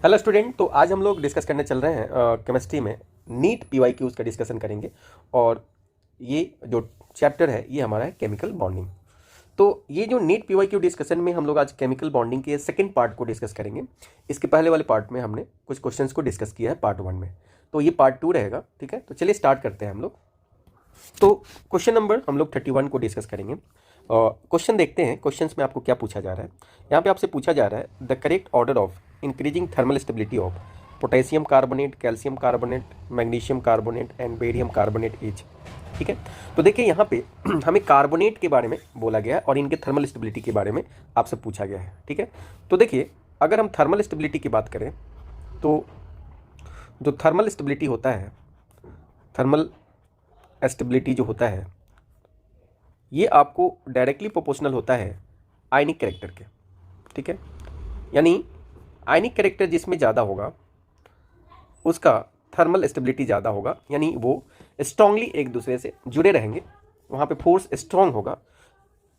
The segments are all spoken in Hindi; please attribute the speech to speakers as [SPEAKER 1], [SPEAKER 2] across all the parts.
[SPEAKER 1] Hello student. तो आज हम लोग डिस्कस करने चल रहे हैं केमिस्ट्री में नीट पीवाईक्यूज का डिस्कशन करेंगे। और ये जो चैप्टर है ये हमारा है केमिकल बॉन्डिंग। तो ये जो नीट पीवाईक्यू डिस्कशन में हम लोग आज केमिकल बॉन्डिंग के सेकंड पार्ट को डिस्कस करेंगे। इसके पहले वाले पार्ट में हमने कुछ क्वेश्चंस को डिस्कस किया है पार्ट 1 में, तो ये पार्ट 2 रहेगा। ठीक है, तो चलिए स्टार्ट करते हैं हम लोग। तो क्वेश्चन नंबर हम लोग 31 को डिस्कस करेंगे। क्वेश्चन देखते हैं क्वेश्चंस में आपको क्या पूछा जा रहा है। यहाँ पे आपसे पूछा जा रहा है the correct order of increasing thermal stability of potassium carbonate, calcium carbonate, magnesium carbonate and barium carbonate is. ठीक है, तो देखिए यहाँ पे हमें कार्बोनेट के बारे में बोला गया है और इनके थर्मल स्टेबिलिटी के बारे में आपसे पूछा गया है। ठीक है, तो देखिए अगर हम थर्मल स्टेबिलिटी की बात करें तो जो थर्मल स्टेबिलिटी होता है, थर्मल स्टेबिलिटी जो होता है ये आपको डायरेक्टली प्रोपोर्शनल होता है आयनिक कैरेक्टर के। ठीक है, यानी आयनिक कैरेक्टर जिसमें ज़्यादा होगा उसका थर्मल स्टेबिलिटी ज़्यादा होगा, यानी वो स्ट्रांगली एक दूसरे से जुड़े रहेंगे, वहाँ पे फोर्स स्ट्रांग होगा,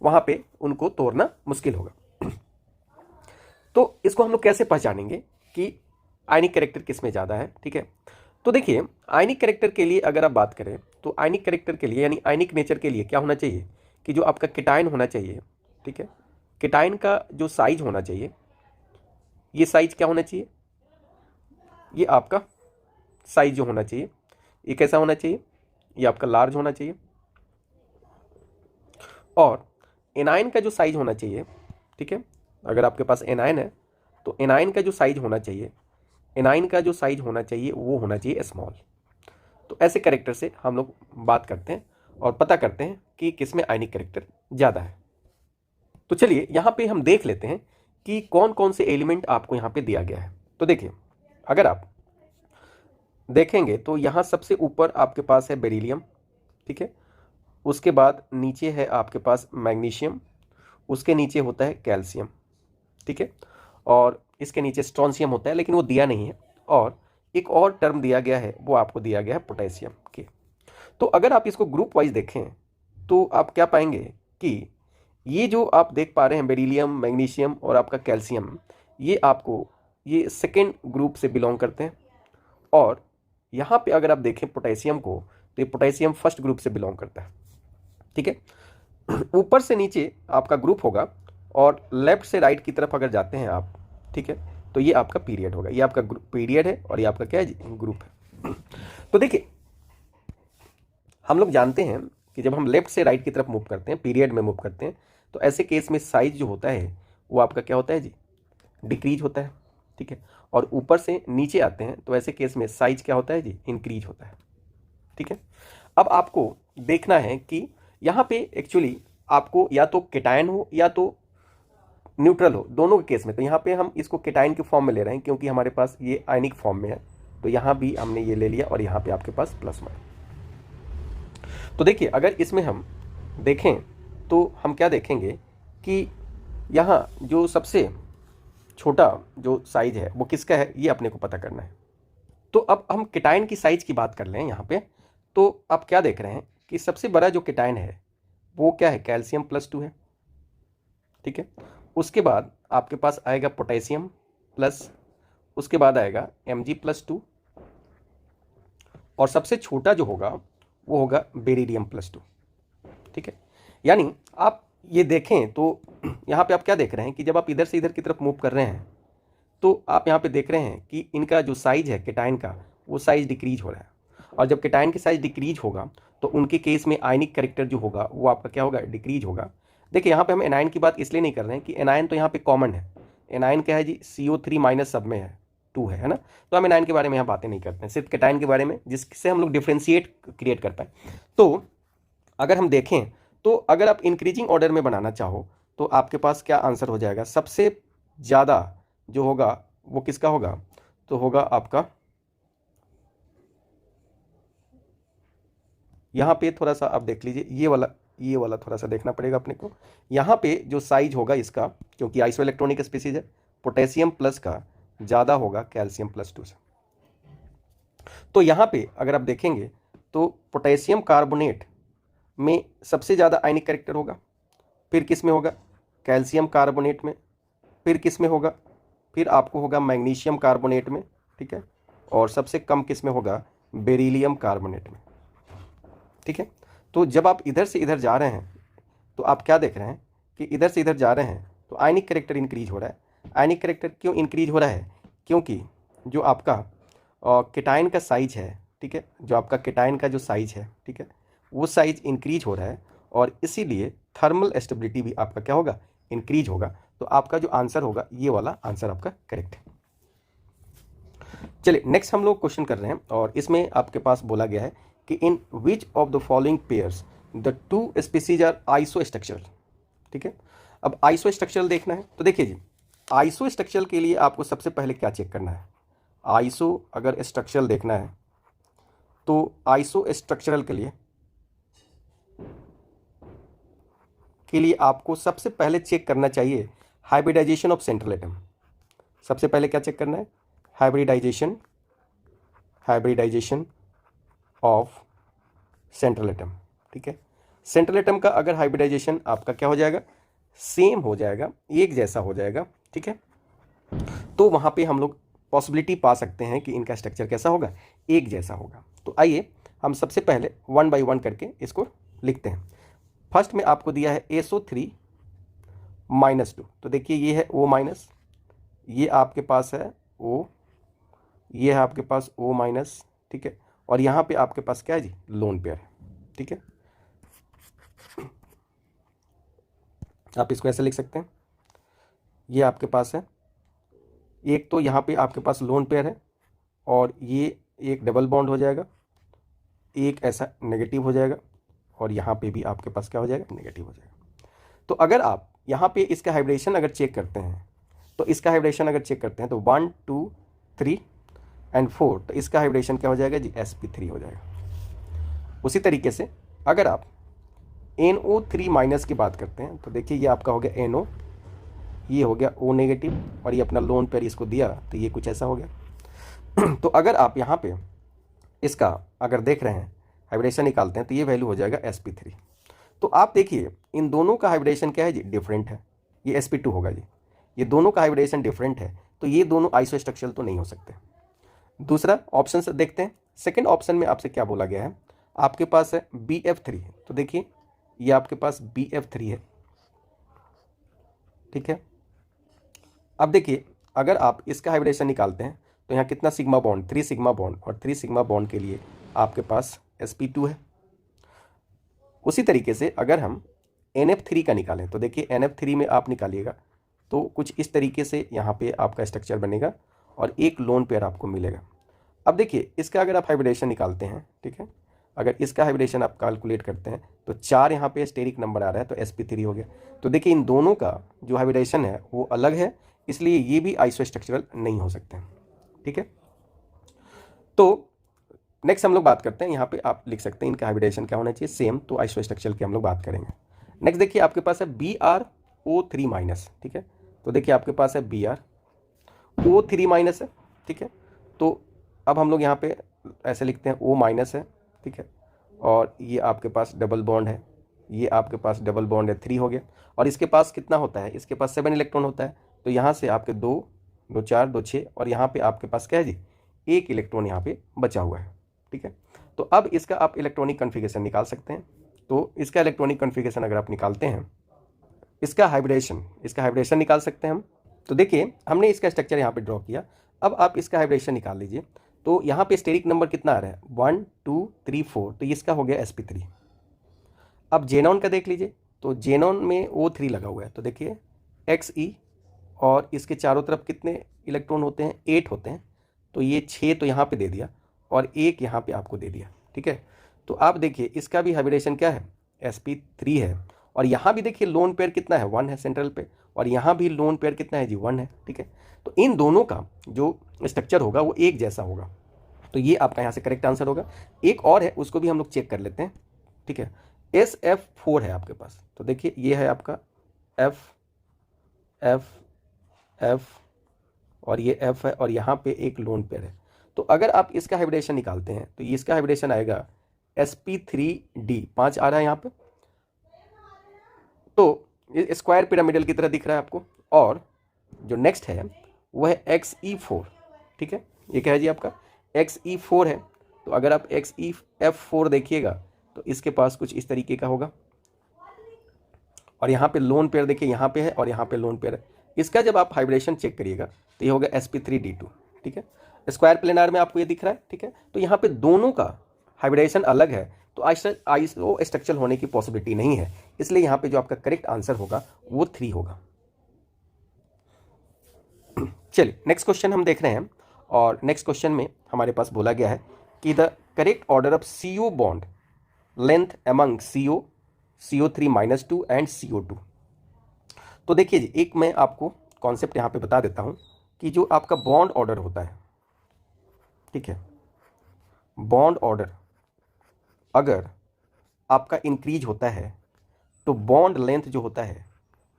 [SPEAKER 1] वहाँ पे उनको तोड़ना मुश्किल होगा। तो इसको हम लोग कैसे पहचानेंगे कि आयनिक कैरेक्टर किस में ज़्यादा है। ठीक है, तो देखिए आयनिक कैरेक्टर के लिए अगर आप बात करें तो आयनिक कैरेक्टर के लिए यानी आयनिक नेचर के लिए क्या होना चाहिए कि जो आपका केटायन होना चाहिए। ठीक है, केटायन का जो साइज होना चाहिए, ये साइज क्या होना चाहिए, ये आपका साइज जो होना चाहिए ये कैसा होना चाहिए, ये आपका लार्ज होना चाहिए। और एनायन का जो साइज होना चाहिए, ठीक है, अगर आपके पास एनायन है तो एनायन का जो साइज होना चाहिए, एनायन का जो साइज होना चाहिए वो होना चाहिए स्मॉल। तो ऐसे कैरेक्टर से हम लोग बात करते हैं और पता करते हैं कि किस में आयनिक कैरेक्टर ज़्यादा है। तो चलिए यहाँ पे हम देख लेते हैं कि कौन कौन से एलिमेंट आपको यहाँ पे दिया गया है। तो देखिए अगर आप देखेंगे तो यहाँ सबसे ऊपर आपके पास है बेरिलियम। ठीक है, उसके बाद नीचे है आपके पास मैग्नीशियम, उसके नीचे होता है कैल्शियम। ठीक है, और इसके नीचे स्ट्रोंशियम होता है लेकिन वो दिया नहीं है। और एक और टर्म दिया गया है, वो आपको दिया गया है पोटेशियम के। तो अगर आप इसको ग्रुप वाइज देखें तो आप क्या पाएंगे कि ये जो आप देख पा रहे हैं बेरिलियम, मैग्नीशियम और आपका कैल्शियम, ये आपको ये सेकेंड ग्रुप से बिलोंग करते हैं। और यहाँ पे अगर आप देखें पोटेशियम को तो ये पोटेशियम फर्स्ट ग्रुप से बिलोंग करता है। ठीक है, ऊपर से नीचे आपका ग्रुप होगा और लेफ्ट से राइट की तरफ अगर जाते हैं आप, ठीक है, तो ये आपका पीरियड होगा, ये आपका पीरियड है और ये आपका क्या है, ग्रुप है। तो देखिए हम लोग जानते हैं कि जब हम लेफ्ट से राइट की तरफ मूव करते हैं, पीरियड में मूव करते हैं, तो ऐसे केस में साइज जो होता है वो आपका क्या होता है जी, डिक्रीज होता है। ठीक है, और ऊपर से नीचे आते हैं तो ऐसे केस में साइज क्या होता है जी, इंक्रीज होता है। ठीक है, अब आपको देखना है कि यहाँ पे एक्चुअली आपको या तो केटायन हो या तो न्यूट्रल हो, दोनों के केस में। तो यहाँ पे हम इसको केटायन के फॉर्म में ले रहे हैं क्योंकि हमारे पास ये आयनिक फॉर्म में है, तो यहाँ भी हमने ये ले लिया और यहाँ पे आपके पास प्लस में। तो देखिए अगर इसमें हम देखें तो हम क्या देखेंगे कि यहाँ जो सबसे छोटा जो साइज है वो किसका है, ये अपने को पता करना है। तो अब हम केटायन की साइज की बात कर लें यहाँ पे, तो आप क्या देख रहे हैं कि सबसे बड़ा जो केटायन है वो क्या है, कैल्शियम +2 है। ठीक है, उसके बाद आपके पास आएगा पोटेशियम प्लस, उसके बाद आएगा Mg+2 और सबसे छोटा जो होगा वो होगा बेरिलियम +2। ठीक है, यानी आप ये देखें तो यहाँ पे आप क्या देख रहे हैं कि जब आप इधर से इधर की तरफ मूव कर रहे हैं तो आप यहाँ पे देख रहे हैं कि इनका जो साइज है केटायन का वो साइज डिक्रीज हो रहा है। और जब केटायन की साइज डिक्रीज होगा तो उनके केस में आयनिक कैरेक्टर जो होगा वो आपका क्या होगा, डिक्रीज होगा। देखिए यहाँ पे हम एनायन की बात इसलिए नहीं कर रहे हैं कि एनायन तो यहाँ पे कॉमन है। एनायन क्या है जी, CO3- सब में है, 2 है ना। तो हम एनायन के बारे में यहाँ बातें नहीं करते हैं, सिर्फ केटायन के बारे में जिससे हम लोग डिफ्रेंशिएट क्रिएट कर पाए। तो अगर हम देखें तो अगर आप इंक्रीजिंग ऑर्डर में बनाना चाहो तो आपके पास क्या आंसर हो जाएगा, सबसे ज़्यादा जो होगा वो किसका होगा, तो होगा आपका, यहाँ पे थोड़ा सा आप देख लीजिए, ये वाला थोड़ा सा देखना पड़ेगा अपने को। यहाँ पे जो साइज होगा इसका, क्योंकि आइसो इलेक्ट्रॉनिक स्पीसीज है, पोटेशियम प्लस का ज़्यादा होगा कैल्शियम +2 से। तो यहाँ पे अगर आप देखेंगे तो पोटेशियम कार्बोनेट में सबसे ज़्यादा आयनिक कैरेक्टर होगा, फिर किस में होगा, कैल्शियम कार्बोनेट में, फिर किस में होगा, फिर आपको होगा मैग्नीशियम कार्बोनेट में, ठीक है, और सबसे कम किस में होगा, बेरिलियम कार्बोनेट में, ठीक है। तो जब आप इधर से इधर जा रहे हैं तो आप क्या देख रहे हैं कि इधर से इधर जा रहे हैं तो आयनिक करेक्टर इंक्रीज हो रहा है। आयनिक करेक्टर क्यों इंक्रीज हो रहा है, क्योंकि जो आपका केटाइन का साइज है, ठीक है, जो आपका केटाइन का जो साइज है, ठीक है, वो साइज इंक्रीज हो रहा है और इसीलिए थर्मल स्टेबिलिटी भी आपका क्या होगा, इंक्रीज होगा। तो आपका जो आंसर होगा ये वाला आंसर आपका करेक्ट है। चलिए नेक्स्ट हम लोग क्वेश्चन कर रहे हैं और इसमें आपके पास बोला गया है कि in which of the following pairs the two species are isostructural, ठीक है। अब आइसोस्ट्रक्चरल देखना है तो देखिए जी, आइसोस्ट्रक्चरल के लिए आपको सबसे पहले क्या चेक करना है, आइसो अगर स्ट्रक्चरल देखना है तो आइसोस्ट्रक्चरल के लिए आपको सबसे पहले चेक करना चाहिए हाइब्रिडाइजेशन ऑफ सेंट्रल एटम। सबसे पहले क्या चेक करना है, हाइब्रिडाइजेशन ऑफ सेंट्रल एटम, ठीक है। सेंट्रल एटम का अगर हाइब्रिडाइजेशन आपका क्या हो जाएगा, सेम हो जाएगा, एक जैसा हो जाएगा, ठीक है, तो वहां पे हम लोग पॉसिबिलिटी पा सकते हैं कि इनका स्ट्रक्चर कैसा होगा, एक जैसा होगा। तो आइए हम सबसे पहले 1 बाय 1 करके इसको लिखते हैं। फर्स्ट में आपको दिया है SO3 -2, तो देखिए ये है O-, ये आपके पास है O, ये है आपके पास O-, ठीक है, और यहाँ पे आपके पास क्या है जी, लोन पेयर है, ठीक है। आप इसको ऐसे लिख सकते हैं, ये आपके पास है, एक तो यहाँ पे आपके पास लोन पेयर है और ये एक डबल बॉन्ड हो जाएगा, एक ऐसा नेगेटिव हो जाएगा और यहाँ पे भी आपके पास क्या हो जाएगा, नेगेटिव हो जाएगा। तो अगर आप यहाँ पे इसका हाइब्रिडेशन अगर चेक करते हैं तो इसका हाइब्रिडेशन अगर चेक करते हैं तो 1 2 3 और 4, तो इसका हाइब्रिडेशन क्या हो जाएगा जी, sp3 हो जाएगा। उसी तरीके से अगर आप NO3- की बात करते हैं तो देखिए ये आपका हो गया NO, ये हो गया O नेगेटिव और ये अपना लोन पेयर इसको दिया तो ये कुछ ऐसा हो गया। तो अगर आप यहाँ पे इसका अगर देख रहे हैं हाइब्रिडेशन निकालते हैं तो ये वैल्यू हो जाएगा sp3। तो आप देखिए इन दोनों का हाइब्रिडेशन क्या है जी, डिफरेंट है, ये sp2 होगा जी, ये दोनों का हाइब्रिडेशन डिफरेंट है, तो ये दोनों आइसोस्ट्रक्चरल तो नहीं हो सकते। दूसरा ऑप्शन से देखते हैं, सेकंड ऑप्शन में आपसे क्या बोला गया है, आपके पास है BF3, तो देखिए ये आपके पास BF3 है, ठीक है। अब देखिए अगर आप इसका हाइब्रिडेशन निकालते हैं तो यहाँ कितना सिग्मा बॉन्ड, 3 सिग्मा बॉन्ड, और 3 सिग्मा बॉन्ड के लिए आपके पास sp2 है। उसी तरीके से अगर हम NF3 का निकालें तो देखिए NF3 में आप निकालिएगा तो कुछ इस तरीके से यहाँ पे आपका स्ट्रक्चर बनेगा और एक लोन पेयर आपको मिलेगा। अब देखिए इसका अगर आप हाइब्रिडेशन निकालते हैं, ठीक है, अगर इसका हाइब्रिडेशन आप कैलकुलेट करते हैं तो 4 यहाँ पे स्टेरिक नंबर आ रहा है तो sp3 हो गया। तो देखिए इन दोनों का जो हाइब्रिडेशन है वो अलग है, इसलिए ये भी आइसोस्ट्रक्चरल नहीं हो सकते, ठीक है। तो नेक्स्ट हम लोग बात करते हैं, यहाँ पे आप लिख सकते हैं इनका हाइब्रिडेशन क्या होना चाहिए, सेम, तो आइसोस्ट्रक्चरल की हम लोग बात करेंगे। नेक्स्ट देखिए आपके पास है BrO3-, ठीक है, तो देखिए आपके पास है BrO3- है, ठीक है। तो अब हम लोग यहाँ पे ऐसे लिखते हैं O- है, ठीक है, और ये आपके पास डबल बॉन्ड है, ये आपके पास डबल बॉन्ड है, 3 हो गया, और इसके पास कितना होता है, इसके पास 7 इलेक्ट्रॉन होता है, तो यहाँ से आपके 2 2 4 2 6 और यहाँ पे आपके पास क्या है जी, 1 इलेक्ट्रॉन यहाँ पे बचा हुआ है, ठीक है। तो अब इसका आप इलेक्ट्रॉनिक कन्फिगरेशन निकाल सकते हैं। तो इसका इलेक्ट्रॉनिक कन्फिगरेशन अगर आप निकालते हैं, इसका हाइब्रिडेशन निकाल सकते हैं हम। तो देखिए हमने इसका स्ट्रक्चर यहाँ पे ड्रॉ किया, अब आप इसका हाइब्रिडेशन निकाल लीजिए। तो यहाँ पे स्टेरिक नंबर कितना आ रहा है, 1 2 3 4, तो इसका हो गया sp3। अब जेनॉन का देख लीजिए, तो जेनॉन में O3 लगा हुआ है, तो देखिए Xe, और इसके चारों तरफ कितने इलेक्ट्रॉन होते हैं, 8 होते हैं, तो ये 6 तो यहाँ पे दे दिया और 1 यहाँ पे आपको दे दिया, ठीक है। तो आप देखिए इसका भी हाइब्रिडेशन क्या है, sp3 है, और यहाँ भी देखिए लोन पेयर कितना है, 1 है सेंट्रल पे, और यहाँ भी लोन पेयर कितना है जी, 1 है, ठीक है। तो इन दोनों का जो स्ट्रक्चर होगा वो एक जैसा होगा, तो ये आपका यहाँ से करेक्ट आंसर होगा। एक और है उसको भी हम लोग चेक कर लेते हैं, ठीक है। SF4 है आपके पास, तो देखिए ये है आपका F F F और ये F है और यहाँ पे एक लोन पेयर है। तो अगर आप इसका हाइब्रिडेशन निकालते हैं तो इसका हाइब्रिडेशन आएगा sp3d, 5 आ रहा है यहाँ पे, तो ये स्क्वायर पिरामिडल की तरह दिख रहा है आपको। और जो नेक्स्ट है वो है Xe4, ठीक है। ये क्या है जी आपका Xe4 है। तो अगर आप Xef4 देखिएगा तो इसके पास कुछ इस तरीके का होगा, और यहाँ पे लोन पेयर देखिए यहाँ पे है और यहाँ पे लोन पेयर है। इसका जब आप हाइब्रिडेशन चेक करिएगा तो ये होगा sp3d2, ठीक है। स्क्वायर प्लेनार में आपको ये दिख रहा है, ठीक है। तो यहाँ पे दोनों का हाइब्रिडेशन अलग है, तो आइसो स्ट्रक्चर होने की पॉसिबिलिटी नहीं है, इसलिए यहाँ पे जो आपका करेक्ट आंसर होगा वो 3 होगा। चलिए नेक्स्ट क्वेश्चन हम देख रहे हैं, और नेक्स्ट क्वेश्चन में हमारे पास बोला गया है कि the correct order of CO bond length among CO, CO3-2 and CO2। तो देखिए जी, एक मैं आपको कॉन्सेप्ट यहाँ पे बता देता हूँ कि जो आपका बॉन्ड ऑर्डर होता है, ठीक है, बॉन्ड ऑर्डर अगर आपका इंक्रीज होता है तो बॉन्ड लेंथ जो होता है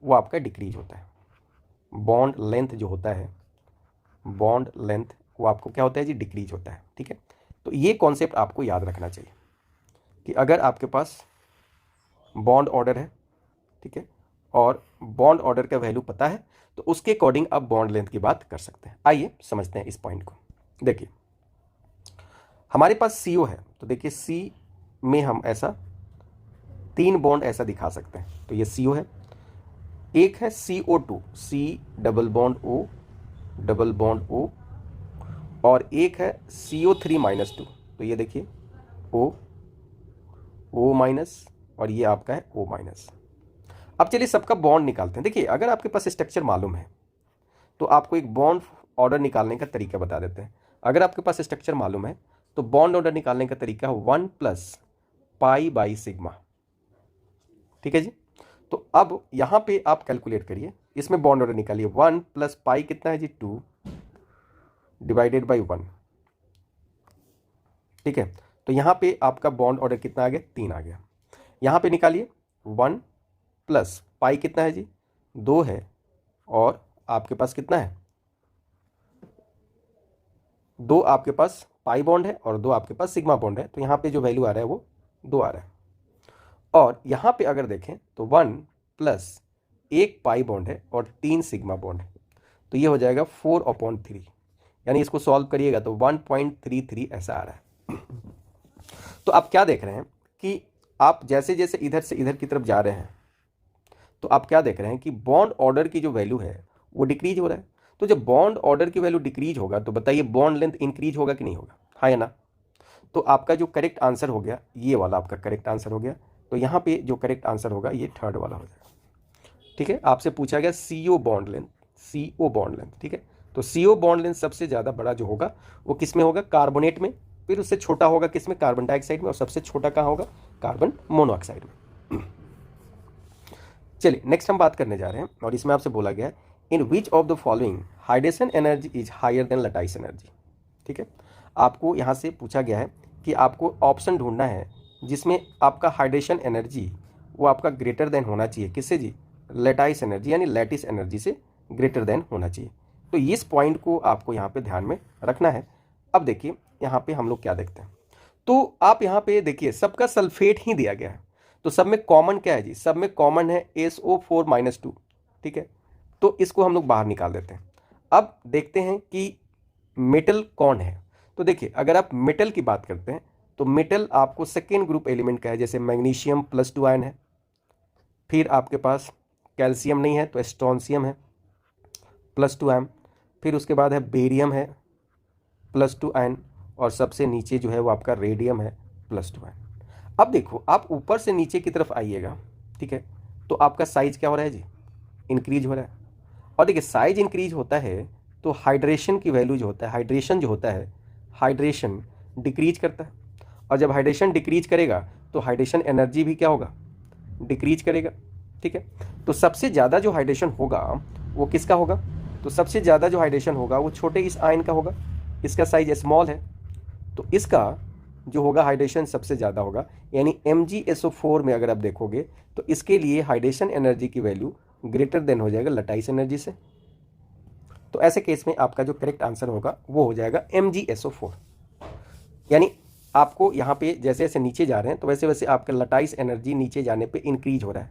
[SPEAKER 1] वो आपका डिक्रीज होता है। बॉन्ड लेंथ जो होता है, बॉन्ड लेंथ वो आपको क्या होता है जी, डिक्रीज होता है, ठीक है। तो ये कॉन्सेप्ट आपको याद रखना चाहिए कि अगर आपके पास बॉन्ड ऑर्डर है, ठीक है, और बॉन्ड ऑर्डर का वैल्यू पता है तो उसके अकॉर्डिंग आप बॉन्ड लेंथ की बात कर सकते हैं। आइए समझते हैं इस पॉइंट को। देखिए हमारे पास CO है, तो देखिए C में हम ऐसा 3 बॉन्ड ऐसा दिखा सकते हैं। तो ये CO है, एक है CO2, C double bond O double bond O, और एक है CO3-2, तो ये देखिए O और ये आपका है O। अब चलिए सबका बॉन्ड निकालते हैं। देखिए अगर आपके पास स्ट्रक्चर मालूम है तो आपको एक बॉन्ड ऑर्डर निकालने का तरीका बता देते हैं। अगर आपके पास स्ट्रक्चर मालूम है तो बॉन्ड ऑर्डर निकालने का तरीका 1 + π/σ, ठीक है जी। तो अब यहाँ पे आप कैलकुलेट करिए, इसमें बॉन्ड ऑर्डर निकालिए। 1 + π कितना है जी, 2 / 1, ठीक है। तो यहाँ पे आपका बॉन्ड ऑर्डर कितना आ गया, 3 आ गया। यहाँ पे निकालिए 1 + π कितना है जी, 2 है, और आपके पास कितना है, 2 आपके पास पाई बॉन्ड है और 2 आपके पास सिग्मा बॉन्ड है। तो यहाँ पे जो वैल्यू आ रहा है वो 2 आ रहा है। और यहाँ पे अगर देखें तो 1 + 1 पाई बॉन्ड है और 3 सिग्मा बॉन्ड है, तो ये हो जाएगा 4/3, यानी इसको सॉल्व करिएगा तो 1.33 ऐसा आ रहा है। तो आप क्या देख रहे हैं कि आप जैसे जैसे इधर से इधर की तरफ जा रहे हैं तो आप क्या देख रहे हैं कि बॉन्ड ऑर्डर की जो वैल्यू है वो डिक्रीज हो रहा है। तो जब बॉन्ड ऑर्डर की वैल्यू डिक्रीज होगा तो बताइए बॉन्ड लेंथ इंक्रीज होगा कि नहीं होगा, हाँ या ना। तो आपका जो करेक्ट आंसर हो गया ये वाला आपका करेक्ट आंसर हो गया। तो यहाँ पे जो करेक्ट आंसर होगा ये 3rd वाला हो जाएगा, ठीक है। आपसे पूछा गया CO bond length, CO bond length, ठीक है। तो CO बॉन्ड लेंथ सबसे ज़्यादा बड़ा जो होगा वो किस में होगा, कार्बोनेट में, फिर उससे छोटा होगा किस में, कार्बन डाइऑक्साइड में, और सबसे छोटा कहाँ होगा, कार्बन मोनोऑक्साइड में। चलिए नेक्स्ट हम बात करने जा रहे हैं, और इसमें आपसे बोला गया है in which of the following hydration energy is higher than lattice energy, ठीक है। आपको यहाँ से पूछा गया है कि आपको ऑप्शन ढूंढना है जिसमें आपका हाइड्रेशन एनर्जी वो आपका ग्रेटर देन होना चाहिए, किससे जी, लैटिस एनर्जी, यानी लैटिस एनर्जी से ग्रेटर देन होना चाहिए। तो इस पॉइंट को आपको यहाँ पे ध्यान में रखना है। अब देखिए यहाँ पे हम लोग क्या देखते हैं, तो आप यहाँ पे देखिए सबका सल्फेट ही दिया गया है, तो सब में कॉमन क्या है जी, सब में कॉमन है SO4-2, ठीक है। तो इसको हम लोग बाहर निकाल देते हैं। अब देखते हैं कि मेटल कौन है। तो देखिए अगर आप मेटल की बात करते हैं तो मेटल आपको सेकेंड ग्रुप एलिमेंट का है, जैसे मैग्नीशियम +2 आयन है, फिर आपके पास कैल्शियम नहीं है तो स्ट्रोंशियम है +2 आयन, फिर उसके बाद है बेरियम है +2 आयन, और सबसे नीचे जो है वो आपका रेडियम है +2 आयन। अब देखो आप ऊपर से नीचे की तरफ आइएगा, ठीक है, तो आपका साइज क्या हो रहा है जी, इंक्रीज हो रहा है। और देखिए साइज इंक्रीज होता है तो हाइड्रेशन की वैल्यू जो होता है, हाइड्रेशन जो होता है, हाइड्रेशन डिक्रीज करता है, और जब हाइड्रेशन डिक्रीज करेगा तो हाइड्रेशन एनर्जी भी क्या होगा, डिक्रीज करेगा, ठीक है। तो सबसे ज़्यादा जो हाइड्रेशन होगा वो किसका होगा, तो सबसे ज़्यादा जो हाइड्रेशन होगा वो छोटे इस आयन का होगा, इसका साइज स्मॉल है, तो इसका जो होगा हाइड्रेशन सबसे ज़्यादा होगा, यानी MgSO4 में अगर आप देखोगे तो इसके लिए हाइड्रेशन एनर्जी की वैल्यू ग्रेटर देन हो जाएगा लटाइस एनर्जी से। तो ऐसे केस में आपका जो करेक्ट आंसर होगा वो हो जाएगा MgSO4। यानी आपको यहाँ पे जैसे जैसे नीचे जा रहे हैं तो वैसे वैसे आपका लटाइस एनर्जी नीचे जाने पे इंक्रीज हो रहा है,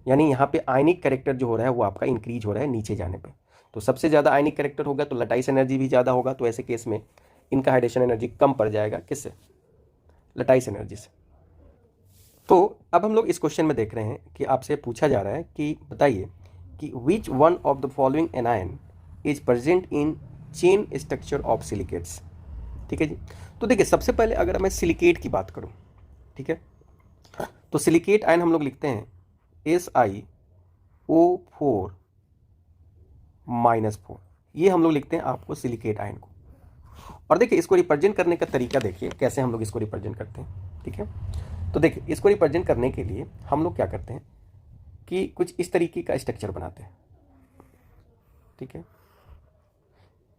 [SPEAKER 1] यानी यहाँ पे आयनिक कैरेक्टर जो हो रहा है वो आपका इंक्रीज हो रहा है नीचे जाने पे। तो सबसे ज़्यादा आयनिक कैरेक्टर होगा तो लटाइस एनर्जी भी ज़्यादा होगा, तो ऐसे केस में इनका हाइड्रेशन एनर्जी कम पड़ जाएगा, किससे? लटाइस एनर्जी से। तो अब हम लोग इस क्वेश्चन में देख रहे हैं कि आपसे पूछा जा रहा है कि बताइए कि विच one of the following anion is present in chain structure of silicates. ठीक है जी। तो देखिए सबसे पहले अगर मैं सिलिकेट की बात करूं, ठीक है, तो सिलिकेट आयन हम लोग लिखते हैं SiO4-4, ये हम लोग लिखते हैं आपको सिलिकेट आयन को। और देखिए इसको रिप्रेजेंट करने का तरीका देखिए कैसे हम लोग इसको रिप्रेजेंट करते हैं। ठीक है, तो देखिए इसको रिप्रेजेंट करने के लिए हम लोग क्या करते हैं कि कुछ इस तरीके का स्ट्रक्चर बनाते हैं। ठीक है,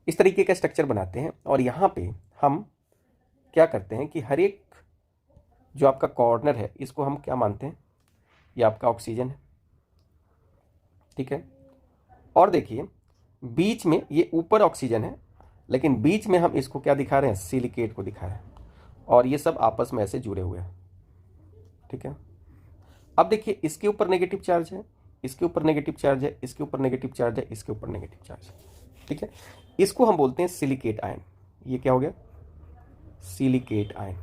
[SPEAKER 1] इस तरीके का स्ट्रक्चर बनाते हैं और यहाँ पे हम क्या करते हैं कि हर एक जो आपका कॉर्नर है इसको हम क्या मानते हैं, ये आपका ऑक्सीजन है। ठीक है, और देखिए बीच में ये ऊपर ऑक्सीजन है, लेकिन बीच में हम इसको क्या दिखा रहे हैं, सिलिकेट को दिखा रहे हैं, और ये सब आपस में ऐसे जुड़े हुए हैं। ठीक है, अब देखिए इसके ऊपर नेगेटिव चार्ज है, इसके ऊपर नेगेटिव चार्ज है, इसके ऊपर नेगेटिव चार्ज है, इसके ऊपर नेगेटिव चार्ज है। ठीक है, इसको हम बोलते हैं सिलिकेट आयन। ये क्या हो गया, सिलिकेट आयन,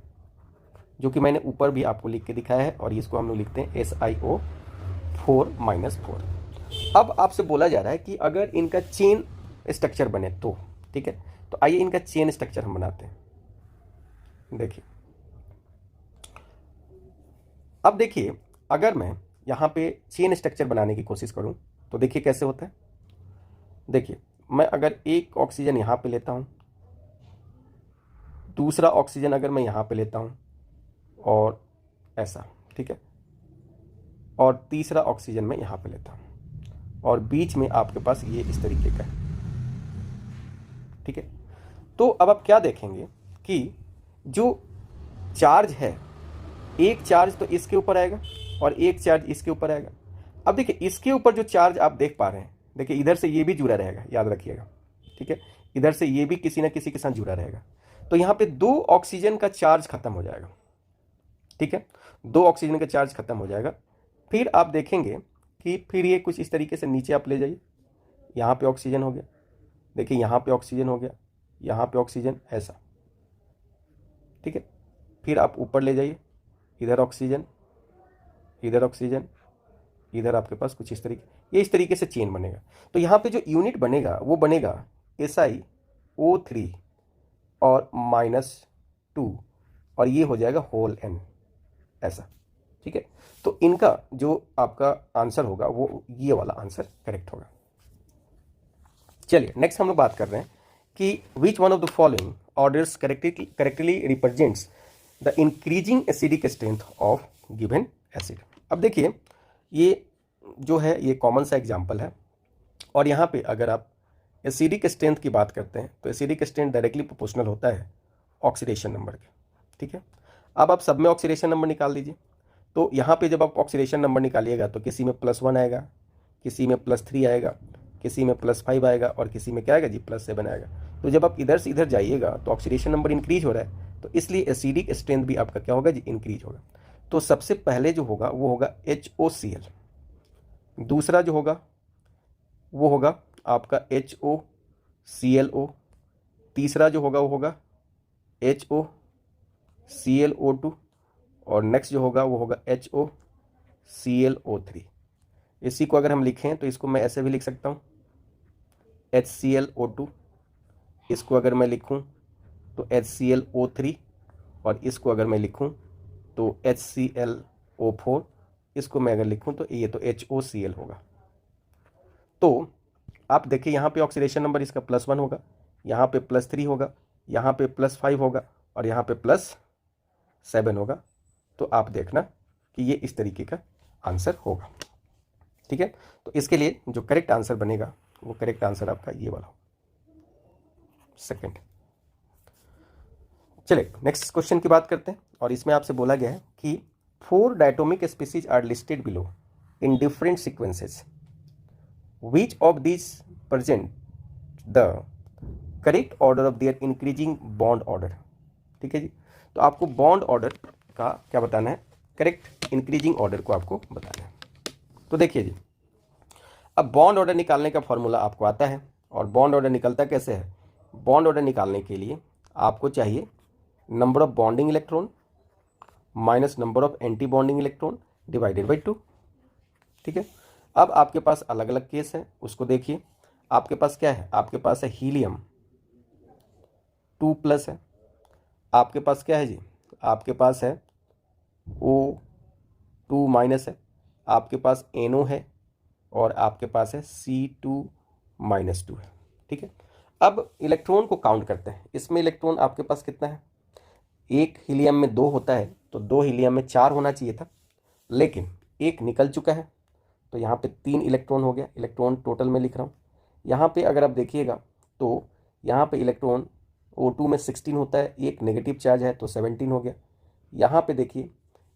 [SPEAKER 1] जो कि मैंने ऊपर भी आपको लिख के दिखाया है, और इसको हम लोग लिखते हैं SiO4-4। अब आपसे बोला जा रहा है कि अगर इनका चेन स्ट्रक्चर बने तो, ठीक है, तो आइए इनका चेन स्ट्रक्चर हम बनाते हैं। देखिए अब देखिए अगर मैं यहाँ पे चेन स्ट्रक्चर बनाने की कोशिश करूँ तो देखिए कैसे होता है। देखिए मैं अगर एक ऑक्सीजन यहाँ पे लेता हूँ, दूसरा ऑक्सीजन अगर मैं यहाँ पे लेता हूँ और ऐसा, ठीक है, और तीसरा ऑक्सीजन मैं यहाँ पे लेता हूँ और बीच में आपके पास ये इस तरीके का है। ठीक है, तो अब आप क्या देखेंगे कि जो चार्ज है, एक चार्ज तो इसके ऊपर आएगा और एक चार्ज इसके ऊपर आएगा। अब देखिए इसके ऊपर जो चार्ज आप देख पा रहे हैं, देखिए इधर से ये भी जुड़ा रहेगा, याद रखिएगा। ठीक है, इधर से ये भी किसी ना किसी के साथ जुड़ा रहेगा, तो यहाँ पे 2 ऑक्सीजन का चार्ज खत्म हो जाएगा। ठीक है, 2 ऑक्सीजन का चार्ज खत्म हो जाएगा। फिर आप देखेंगे कि फिर ये कुछ इस तरीके से नीचे आप ले जाइए, यहाँ पे ऑक्सीजन हो गया, देखिए यहाँ पे ऑक्सीजन हो गया, यहाँ पे ऑक्सीजन, ऐसा। ठीक है, फिर आप ऊपर ले जाइए, इधर ऑक्सीजन, इधर ऑक्सीजन, इधर आपके पास कुछ इस तरीके, ये इस तरीके से चेन बनेगा। तो यहाँ पे जो यूनिट बनेगा वो बनेगा SiO3 और -2, और ये हो जाएगा होल N, ऐसा। ठीक है, तो इनका जो आपका आंसर होगा वो ये वाला आंसर करेक्ट होगा। चलिए नेक्स्ट हम लोग बात कर रहे हैं कि विच one of the following orders correctly represents the increasing acidic strength of given acid. अब देखिए ये जो है ये कॉमन सा एग्जाम्पल है, और यहाँ पे अगर आप एसिडिक स्ट्रेंथ की बात करते हैं तो एसिडिक स्ट्रेंथ डायरेक्टली प्रोपोर्शनल होता है ऑक्सीडेशन नंबर के। ठीक है, अब आप सब में ऑक्सीडेशन नंबर निकाल दीजिए, तो यहाँ पे जब आप ऑक्सीडेशन नंबर निकालिएगा तो किसी में +1 आएगा, किसी में +3 आएगा, किसी में +5 आएगा, और किसी में क्या आएगा जी, +7 आएगा। तो जब आप इधर से इधर जाइएगा तो ऑक्सीडेशन नंबर इंक्रीज हो रहा है, तो इसलिए एसिडिक स्ट्रेंथ भी आपका क्या होगा जी, इंक्रीज होगा। तो सबसे पहले जो होगा वो होगा HOCl, दूसरा जो होगा वो होगा आपका HOClO, तीसरा जो होगा वो होगा HOClO2, और नेक्स्ट जो होगा वो होगा HOClO3। इसी को अगर हम लिखें तो इसको मैं ऐसे भी लिख सकता हूँ HClO2, इसको अगर मैं लिखूँ तो HClO3, और इसको अगर मैं लिखूँ तो HClO4, इसको मैं अगर लिखूँ तो ये तो HOCl होगा। तो आप देखिए यहाँ पे ऑक्सीडेशन नंबर इसका +1 होगा, यहाँ पे +3 होगा, यहाँ पे +5 होगा, और यहाँ पे +7 होगा। तो आप देखना कि ये इस तरीके का आंसर होगा। ठीक है, तो इसके लिए जो करेक्ट आंसर बनेगा वो करेक्ट आंसर आपका ये वाला होगा, सेकंड। चलिए नेक्स्ट क्वेश्चन की बात करते हैं, और इसमें आपसे बोला गया है कि 4 diatomic species are listed below in different sequences, which of these present the correct order of their increasing bond order। ठीक है जी, तो आपको बॉन्ड ऑर्डर का क्या बताना है, करेक्ट इंक्रीजिंग ऑर्डर को आपको बताना है। तो देखिए जी, अब बॉन्ड ऑर्डर निकालने का फॉर्मूला आपको आता है, और बॉन्ड ऑर्डर निकलता कैसे है? बॉन्ड ऑर्डर निकालने के लिए आपको चाहिए number of bonding electron minus number of anti bonding electron divided by 2। ठीक है, अब आपके पास अलग अलग केस है, उसको देखिए। आपके पास क्या है? आपके पास है हीलियम 2+ है। आपके पास क्या है जी? आपके पास है O2- है। आपके पास NO है और आपके पास है C2-2 है। ठीक है, अब इलेक्ट्रॉन को काउंट करते हैं। इसमें इलेक्ट्रॉन आपके पास कितना है? एक हीलियम में 2 होता है, तो 2 हीलियम में 4 होना चाहिए था, लेकिन एक निकल चुका है, तो यहाँ पे 3 इलेक्ट्रॉन हो गया। इलेक्ट्रॉन टोटल में लिख रहा हूँ। यहाँ पे अगर आप देखिएगा तो यहाँ पे इलेक्ट्रॉन O2 में 16 होता है, एक नेगेटिव चार्ज है तो 17 हो गया। यहाँ पे देखिए,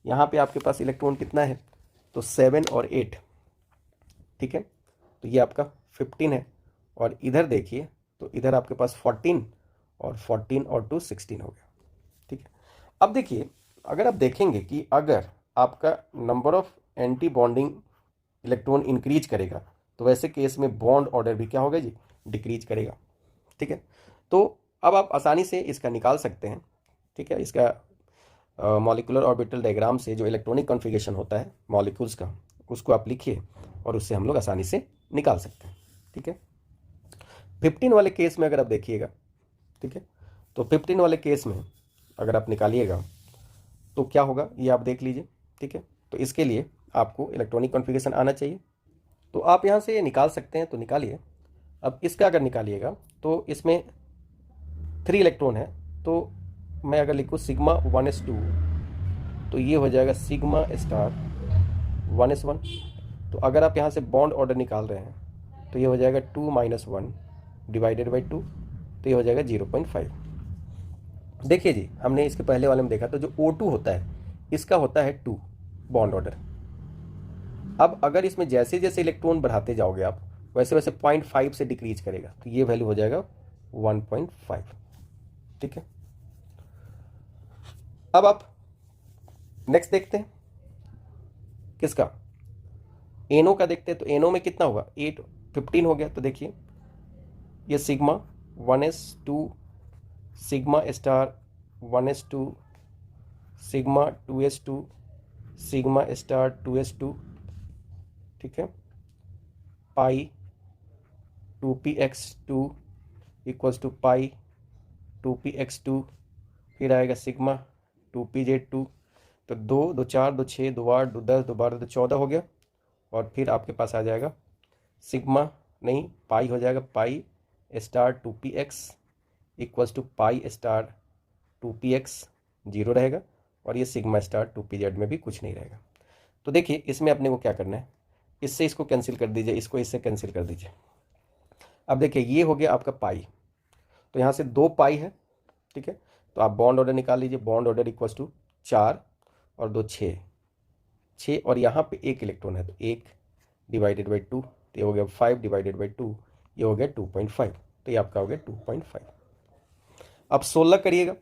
[SPEAKER 1] यहाँ पे आपके पास इलेक्ट्रॉन कितना है? तो 7 और 8। ठीक है, तो ये आपका 15 है। और इधर देखिए तो इधर आपके पास 14 और 14 और 2 16 हो गया। ठीक है, अब देखिए, अगर आप देखेंगे कि अगर आपका number of anti bonding electron increase करेगा तो वैसे केस में बॉन्ड ऑर्डर भी क्या होगा जी? डिक्रीज करेगा। ठीक है, तो अब आप आसानी से इसका निकाल सकते हैं। ठीक है, इसका मॉलिक्यूलर ऑर्बिटल डायग्राम से जो इलेक्ट्रॉनिक कॉन्फ़िगरेशन होता है मॉलिक्यूल्स का, उसको आप लिखिए और उससे हम लोग आसानी से निकाल सकते हैं। ठीक है, 15 वाले केस में अगर आप देखिएगा, ठीक है, तो 15 वाले केस में अगर आप निकालिएगा तो क्या होगा ये आप देख लीजिए। ठीक है, तो इसके लिए आपको इलेक्ट्रॉनिक कॉन्फ़िगरेशन आना चाहिए, तो आप यहाँ से ये निकाल सकते हैं, तो निकालिए। अब इसका अगर निकालिएगा तो इसमें 3 इलेक्ट्रॉन है, तो मैं अगर लिखूँ σ1s2 तो ये हो जाएगा σ*1s1। तो अगर आप यहाँ से बॉन्ड ऑर्डर निकाल रहे हैं तो ये हो जाएगा 2 - 1 डिवाइडेड बाई 2, तो ये हो जाएगा 0.5। देखिए जी, हमने इसके पहले वाले में देखा तो जो O2 होता है इसका होता है 2 बॉन्ड ऑर्डर। अब अगर इसमें जैसे जैसे इलेक्ट्रॉन बढ़ाते जाओगे आप वैसे वैसे 0.5 से डिक्रीज करेगा, तो ये वैल्यू हो जाएगा 1.5। ठीक है, अब आप नेक्स्ट देखते हैं किसका? एनो का देखते हैं। तो एनो में कितना होगा? 15 हो गया। तो देखिए ये σ1s2 σ*1s2 σ2s2 σ*2s2, ठीक है, पाई 2px2 equals to pi 2px2, फिर आएगा सिग्मा 2pz2। तो 2 2 4 2 6 2 8 2 10 2 12 2 14 हो गया। और फिर आपके पास आ जाएगा सिग्मा नहीं पाई हो जाएगा pi star 2px equals to pi star 2px 0 रहेगा, और ये सिग्मा स्टार 2pz में भी कुछ नहीं रहेगा। तो देखिए इसमें अपने को क्या करना है, इससे इसको कैंसिल कर दीजिए, इसको इससे कैंसिल कर दीजिए। अब देखिए ये हो गया आपका पाई, तो यहाँ से 2 पाई है। ठीक है, तो आप बॉन्ड ऑर्डर निकाल लीजिए। बॉन्ड ऑर्डर इक्वल्स टू 4 और 2 6 और यहाँ पे 1 इलेक्ट्रॉन है, तो 1 डिवाइडेड बाई 2, तो ये हो गया 5 डिवाइडेड बाई 2, ये हो गया 2.5। तो ये आपका हो गया 2.5। अब 16 करिएगा,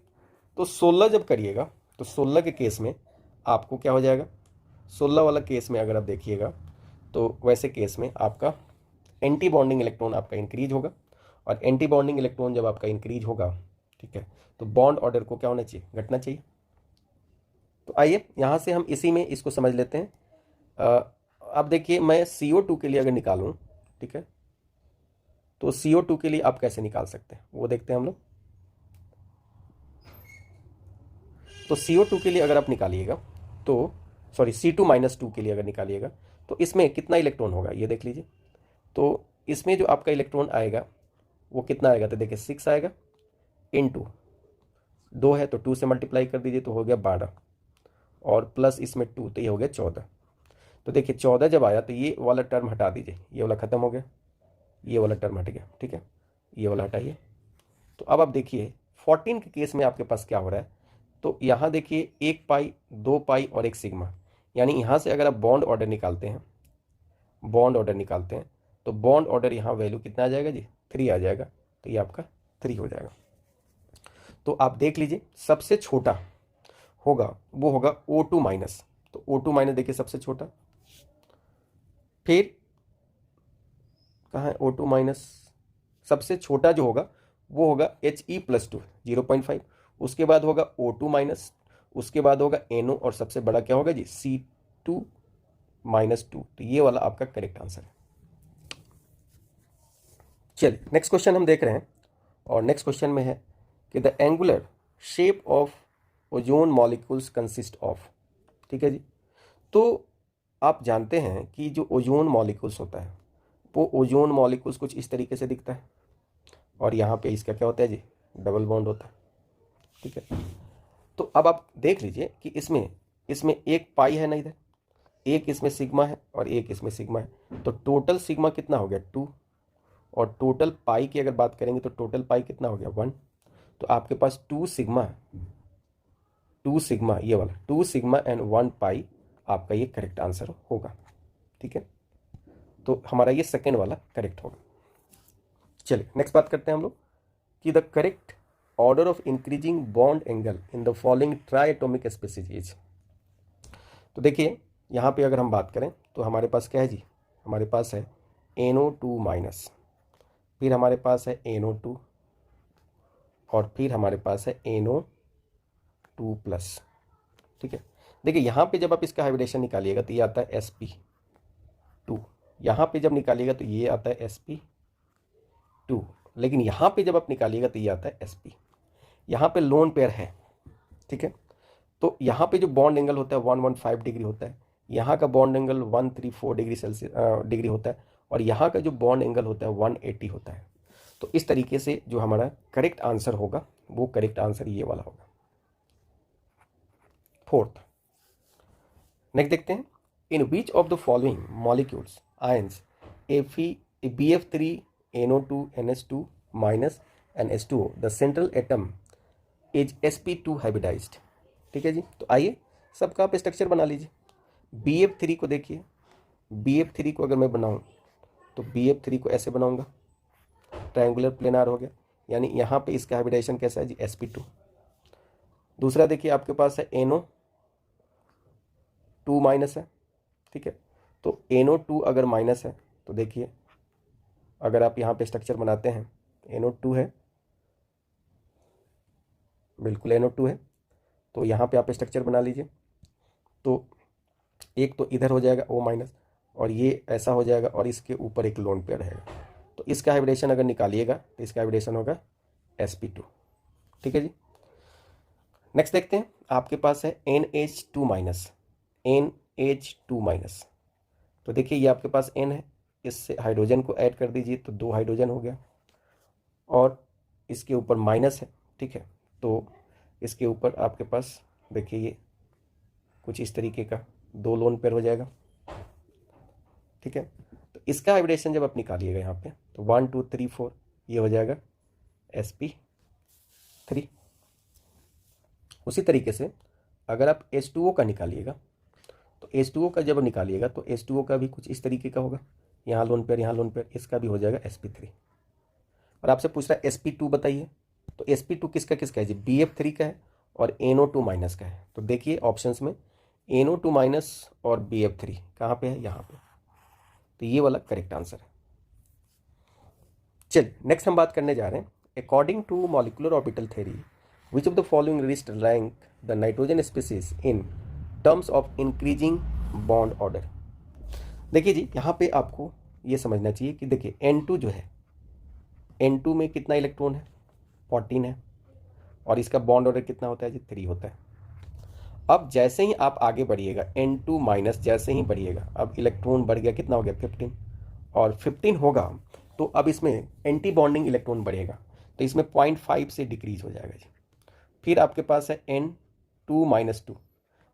[SPEAKER 1] तो 16 जब करिएगा तो 16 के केस में आपको क्या हो जाएगा? 16 वाला केस में अगर आप देखिएगा तो वैसे केस में आपका एंटी बॉन्डिंग इलेक्ट्रॉन आपका इंक्रीज होगा, और एंटी बॉन्डिंग इलेक्ट्रॉन जब आपका इंक्रीज होगा, ठीक है, तो बॉन्ड ऑर्डर को क्या होना चाहिए? घटना चाहिए। तो आइए यहाँ से हम इसी में इसको समझ लेते हैं। अब देखिए मैं CO2 के लिए अगर निकालूं, ठीक है, तो CO2 के लिए आप कैसे निकाल सकते हैं वो देखते हैं हम लोग। तो CO2 के लिए अगर आप निकालिएगा तो सॉरी C2-2 के लिए अगर निकालिएगा तो इसमें कितना इलेक्ट्रॉन होगा ये देख लीजिए। तो इसमें जो आपका इलेक्ट्रॉन आएगा वो कितना आएगा? तो देखिए 6 आएगा, इनटू 2 है तो 2 से मल्टीप्लाई कर दीजिए तो हो गया 12, और प्लस इसमें 2 तो ये हो गया 14। तो देखिए 14 जब आया तो ये वाला टर्म हटा दीजिए, ये वाला ख़त्म हो गया, ये वाला टर्म हट गया। ठीक है, ये वाला हटाइए। तो अब आप देखिए 14 के केस में आपके पास क्या हो रहा है? तो यहाँ देखिए 1 पाई 2 पाई और 1 सिग्मा, यानी यहाँ से अगर आप बॉन्ड ऑर्डर निकालते हैं, बॉन्ड ऑर्डर निकालते हैं तो बॉन्ड ऑर्डर यहाँ वैल्यू कितना आ जाएगा जी? 3 आ जाएगा। तो ये आपका 3 हो जाएगा। तो आप देख लीजिए सबसे छोटा होगा वो होगा O2-। तो O2- देखिए सबसे छोटा, फिर कहाँ है O2-? सबसे छोटा जो होगा वो होगा He+2 0.5, उसके बाद होगा O2 माइनस, उसके बाद होगा NO और सबसे बड़ा क्या होगा जी C2 -2। तो ये वाला आपका करेक्ट आंसर है। चलिए नेक्स्ट क्वेश्चन हम देख रहे हैं और नेक्स्ट क्वेश्चन में है कि the angular shape of ozone molecules consist of. ठीक है जी। तो आप जानते हैं कि जो ओजोन मॉलिक्यूल्स होता है वो ओजोन मॉलिक्यूल्स कुछ इस तरीके से दिखता है और यहाँ पे इसका क्या होता है जी डबल बॉन्ड होता है। ठीक है। तो अब आप देख लीजिए कि इसमें इसमें एक पाई है ना इधर, एक इसमें सिग्मा है और एक इसमें सिग्मा है, तो टोटल सिग्मा कितना हो गया 2 और टोटल पाई की अगर बात करेंगे तो टोटल पाई कितना हो गया 1। तो आपके पास 2 सिग्मा ये वाला 2 सिग्मा एंड 1 पाई आपका ये करेक्ट आंसर होगा। ठीक है। तो हमारा ये सेकेंड वाला करेक्ट होगा। चलिए नेक्स्ट बात करते हैं हम लोग कि the correct order of increasing bond angle in the following triatomic species. तो देखिए यहाँ पे अगर हम बात करें तो हमारे पास क्या है जी, हमारे पास है NO2 माइनस, फिर हमारे पास है NO2 और फिर हमारे पास है NO2 प्लस। ठीक है। देखिए यहाँ पे जब आप इसका हाइब्रिडेशन निकालिएगा तो ये आता है sp2, यहाँ पे जब निकालिएगा तो ये आता है sp2, लेकिन यहाँ पे जब आप निकालिएगा तो ये आता है sp। यहाँ पे लोन पेयर है। ठीक है। तो यहाँ पे जो बॉन्ड एंगल होता है 115 डिग्री होता है, यहाँ का बॉन्ड एंगल 134 डिग्री होता है और यहाँ का जो बॉन्ड एंगल होता है 180 होता है। तो इस तरीके से जो हमारा करेक्ट आंसर होगा वो करेक्ट आंसर ये वाला होगा। फोर्थ नेक्स्ट देखते हैं, in which of the following molecules ions BF3NO2NH2 minus and H2O the central atom is sp2 hybridized. ठीक है जी। तो आइए सबका आप स्ट्रक्चर बना लीजिए। BF3 को देखिए, BF3 को अगर मैं बनाऊं तो BF3 को ऐसे बनाऊंगा, ट्रायंगुलर प्लेनार हो गया, यानी यहाँ पे इसका हाइब्रिडाइजेशन कैसा है जी sp2। दूसरा देखिए आपके पास है NO2 माइनस है। ठीक है। तो NO2 अगर माइनस है तो देखिए अगर आप यहाँ पे स्ट्रक्चर बनाते हैं NO2 है, बिल्कुल NO2 है, तो यहाँ पे आप स्ट्रक्चर बना लीजिए। तो एक तो इधर हो जाएगा O माइनस और ये ऐसा हो जाएगा और इसके ऊपर एक लोन पेयर है, तो इसका हाइब्रिडेशन अगर निकालिएगा तो इसका हाइब्रिडेशन होगा sp2। ठीक है जी। नेक्स्ट देखते हैं, आपके पास है NH2 माइनस। तो देखिए ये आपके पास N है, इससे हाइड्रोजन को ऐड कर दीजिए तो 2 हाइड्रोजन हो गया और इसके ऊपर माइनस है। ठीक है। तो इसके ऊपर आपके पास देखिए ये कुछ इस तरीके का 2 लोन पेयर हो जाएगा। ठीक है। तो इसका हाइब्रिडेशन जब आप निकालिएगा यहाँ पे तो 1 2 3 4 ये हो जाएगा sp3। उसी तरीके से अगर आप H2O का निकालिएगा तो H2O का जब निकालिएगा तो H2O का भी कुछ इस तरीके का होगा, यहाँ लोन पेयर यहाँ लोन पेयर, इसका भी हो जाएगा sp3। और आपसे पूछ रहा है sp2 बताइए, तो sp2 किसका किसका है जी, BF3 का है और NO2 माइनस का है। तो देखिए ऑप्शंस में NO2 माइनस और BF3 कहाँ पे है, यहाँ पे, तो ये वाला करेक्ट आंसर है। चलिए नेक्स्ट हम बात करने जा रहे हैं, according to molecular orbital theory which of the following list rank the nitrogen species in terms of increasing bond order. देखिए जी यहाँ पे आपको ये समझना चाहिए कि देखिए N2 जो है, N2 में कितना इलेक्ट्रॉन है 14 है और इसका बॉन्ड ऑर्डर कितना होता है जी 3 होता है। अब जैसे ही आप आगे बढ़िएगा N2 माइनस जैसे ही बढ़िएगा, अब इलेक्ट्रॉन बढ़ गया, कितना हो गया 15 और 15 होगा तो अब इसमें एंटी बॉन्डिंग इलेक्ट्रॉन बढ़ेगा तो इसमें 0.5 से डिक्रीज हो जाएगा जी। फिर आपके पास है N2 माइनस 2,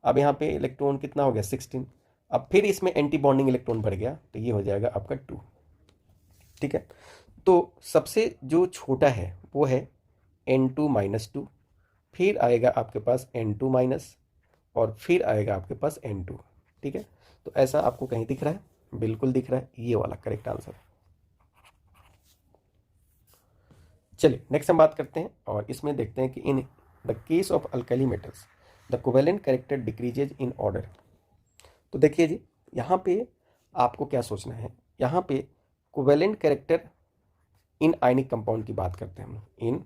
[SPEAKER 1] अब यहाँ पे इलेक्ट्रॉन कितना हो गया 16, अब फिर इसमें एंटी बॉन्डिंग इलेक्ट्रॉन बढ़ गया तो ये हो जाएगा आपका 2। ठीक है। तो सबसे जो छोटा है वो है N2 माइनस 2, फिर आएगा आपके पास N2 माइनस और फिर आएगा आपके पास N2। ठीक है। तो ऐसा आपको कहीं दिख रहा है, बिल्कुल दिख रहा है, ये वाला करेक्ट आंसर है। चलिए नेक्स्ट हम बात करते हैं और इसमें देखते हैं कि in the case of alkali metals the covalent character decreases in order. तो देखिए जी यहाँ पे आपको क्या सोचना है, यहाँ पे covalent character in ionic compound की बात करते हैं हम लोग। इन